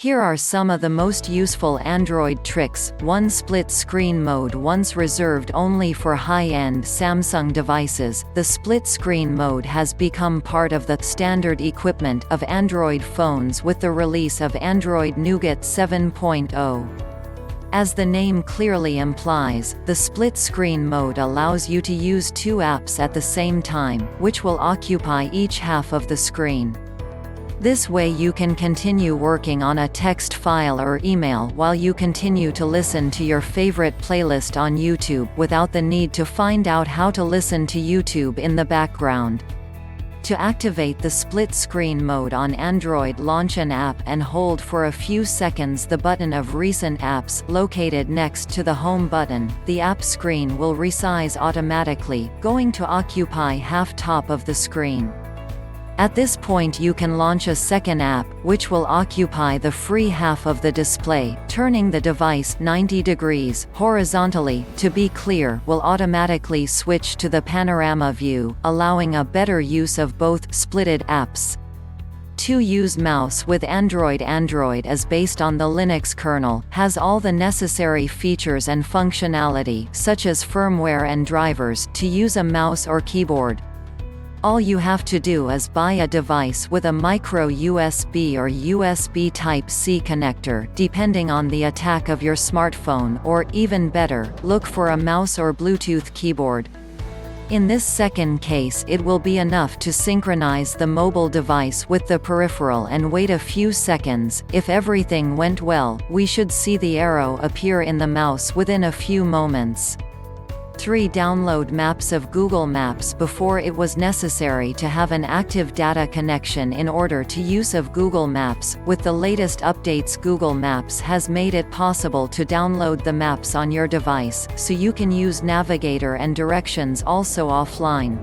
Here are some of the most useful Android tricks. 1. Split screen mode. Once reserved only for high-end Samsung devices, the split screen mode has become part of the standard equipment of Android phones with the release of Android Nougat 7.0. As the name clearly implies, the split screen mode allows you to use two apps at the same time, which will occupy each half of the screen. This way you can continue working on a text file or email while you continue to listen to your favorite playlist on YouTube without the need to find out how to listen to YouTube in the background. To activate the split screen mode on Android, launch an app and hold for a few seconds the button of Recent Apps located next to the Home button. The app screen will resize automatically, going to occupy half top of the screen. At this point you can launch a second app, which will occupy the free half of the display, turning the device 90 degrees horizontally. To be clear, will automatically switch to the panorama view, allowing a better use of both splitted apps. 2. Use mouse with Android. Android is based on the Linux kernel, has all the necessary features and functionality, such as firmware and drivers, to use a mouse or keyboard. All you have to do is buy a device with a micro USB or USB Type-C connector, depending on the attack of your smartphone, or, even better, look for a mouse or Bluetooth keyboard. In this second case, it will be enough to synchronize the mobile device with the peripheral and wait a few seconds. If everything went well, we should see the arrow appear in the mouse within a few moments. 3. Download maps of Google Maps. Before, it was necessary to have an active data connection in order to use of Google Maps. With the latest updates, Google Maps has made it possible to download the maps on your device, so you can use navigator and directions also offline.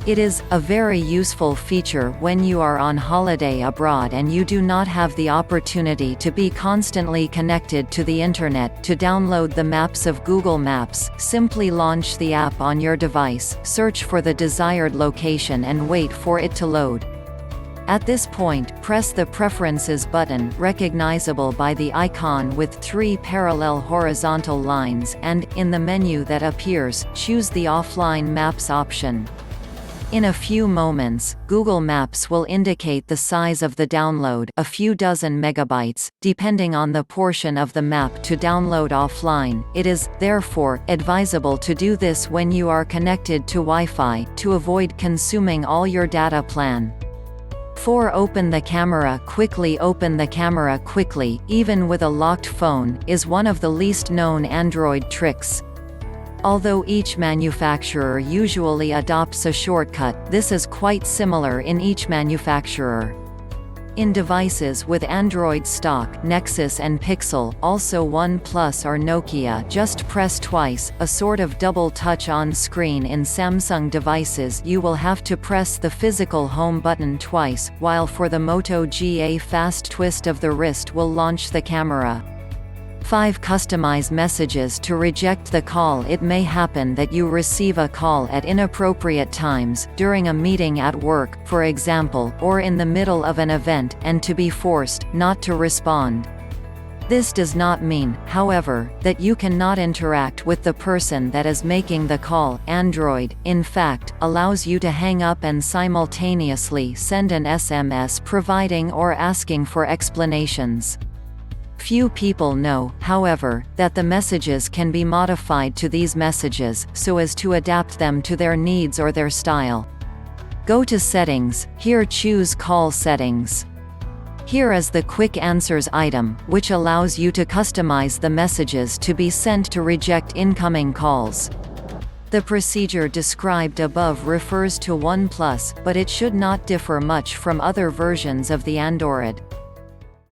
It is a very useful feature when you are on holiday abroad and you do not have the opportunity to be constantly connected to the internet. To download the maps of Google Maps, simply launch the app on your device, search for the desired location and wait for it to load. At this point, press the Preferences button, recognizable by the icon with 3 parallel horizontal lines, and, in the menu that appears, choose the Offline Maps option. In a few moments, Google Maps will indicate the size of the download, a few dozen megabytes, depending on the portion of the map to download offline. It is, therefore, advisable to do this when you are connected to Wi-Fi, to avoid consuming all your data plan. 4. Open the camera quickly. Open the camera quickly, even with a locked phone, is one of the least known Android tricks. Although each manufacturer usually adopts a shortcut, this is quite similar in each manufacturer. In devices with Android stock, Nexus and Pixel, also OnePlus or Nokia, just press twice, a sort of double touch on screen. In Samsung devices you will have to press the physical home button twice, while for the Moto G a fast twist of the wrist will launch the camera. 5. Customize messages to reject the call. It may happen that you receive a call at inappropriate times, during a meeting at work, for example, or in the middle of an event, and to be forced not to respond. This does not mean, however, that you cannot interact with the person that is making the call. Android, in fact, allows you to hang up and simultaneously send an SMS providing or asking for explanations. Few people know, however, that the messages can be modified to these messages, so as to adapt them to their needs or their style. Go to Settings, here choose Call Settings. Here is the Quick Answers item, which allows you to customize the messages to be sent to reject incoming calls. The procedure described above refers to OnePlus, but it should not differ much from other versions of the Android.